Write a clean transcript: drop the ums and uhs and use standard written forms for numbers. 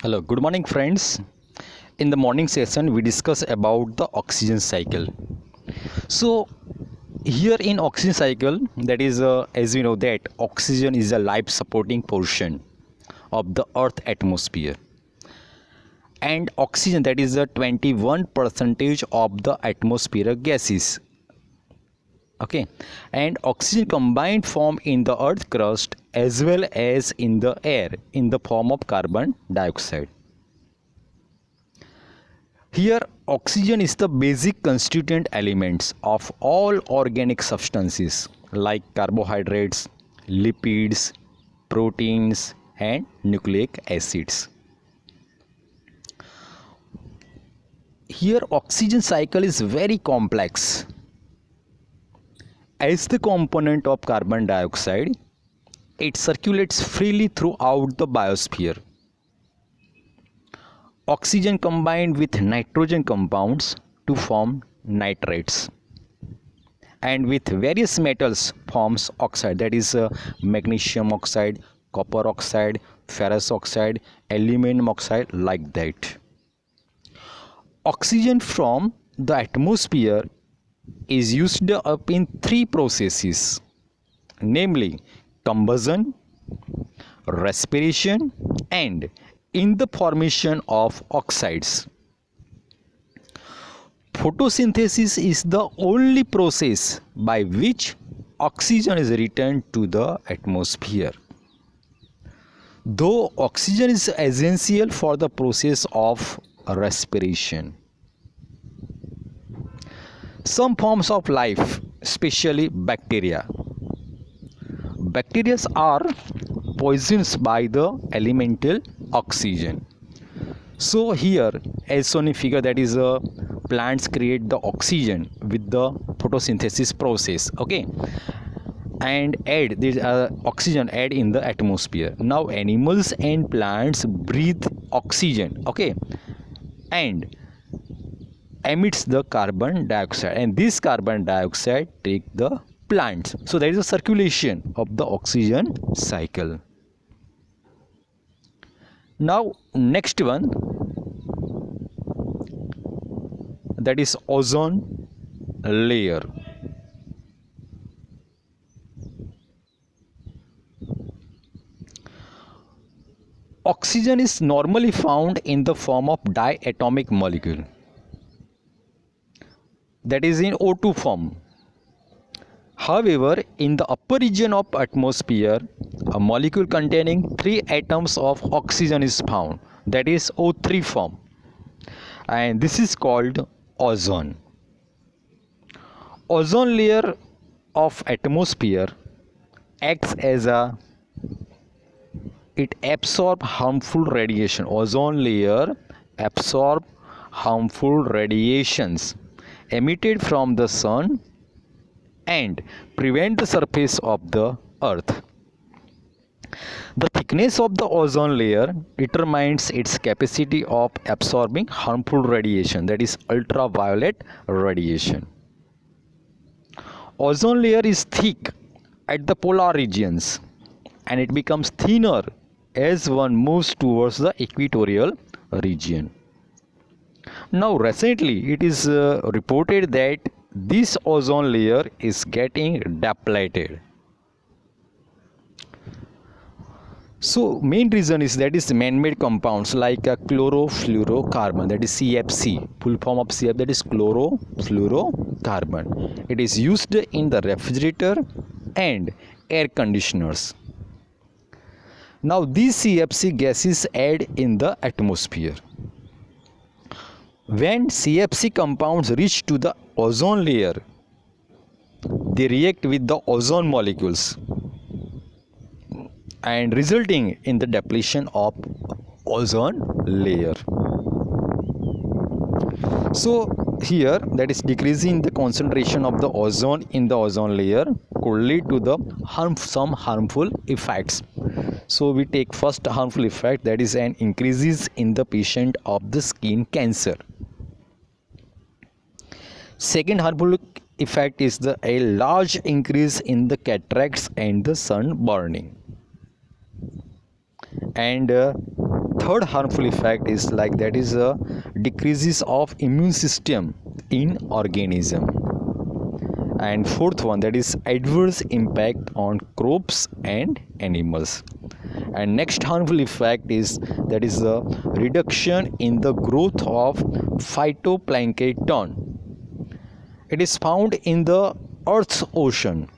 Hello, good morning, friends. In the morning session, we discuss about the oxygen cycle. So, here in oxygen cycle, that is, as we know that oxygen is a life supporting portion of the Earth atmosphere, and oxygen that is a 21 percentage of the atmosphere gases. Okay, and oxygen combined form in the Earth crust as well as in the air in the form of carbon dioxide. Here, oxygen is the basic constituent elements of all organic substances like carbohydrates, lipids, proteins, and nucleic acids. Here, oxygen cycle is very complex. As the component of carbon dioxide, it circulates freely throughout the biosphere. Oxygen combined with nitrogen compounds to form nitrates, and with various metals forms oxide, that is magnesium oxide, copper oxide, ferrous oxide, aluminum oxide, like that. Oxygen from the atmosphere is used up in three processes, namely combustion, respiration, and in the formation of oxides. Photosynthesis is the only process by which oxygen is returned to the atmosphere. Though oxygen is essential for the process of respiration, some forms of life, especially bacteria are poisoned by the elemental oxygen. So here, as shown in figure, that is plants create the oxygen with the photosynthesis process, okay, and add this oxygen add in the atmosphere. Now animals and plants breathe oxygen, okay, and emits the carbon dioxide, and this carbon dioxide take the plants. So there is a circulation of the oxygen cycle. Now next one, that is ozone layer. Oxygen is normally found in the form of diatomic molecule, that is in O2 form. However, in the upper region of atmosphere, a molecule containing 3 atoms of oxygen is found, that is O3 form, and this is called ozone. Ozone layer of atmosphere acts as a it absorb harmful radiation. Ozone layer absorb harmful radiations emitted from the sun and prevent the surface of the earth. The thickness of the ozone layer determines its capacity of absorbing harmful radiation, that is ultraviolet radiation. Ozone layer is thick at the polar regions and it becomes thinner as one moves towards the equatorial region. Now recently it is reported that this ozone layer is getting depleted. So main reason is that is man-made compounds like a chlorofluorocarbon, that is CFC, full form of CF, that is chlorofluorocarbon. It is used in the refrigerator and air conditioners. Now these CFC gases add in the atmosphere. When CFC compounds reach to the ozone layer, they react with the ozone molecules and resulting in the depletion of ozone layer. So here, that is decreasing the concentration of the ozone in the ozone layer could lead to the some harmful effects. So we take first harmful effect, that is an increases in the patient of the skin cancer. Second harmful effect is a large increase in the cataracts and the sun burning. And third harmful effect is like that is a decreases of immune system in organism. And fourth one, that is adverse impact on crops and animals. And next harmful effect is that is a reduction in the growth of phytoplankton. It is found in the earth's ocean.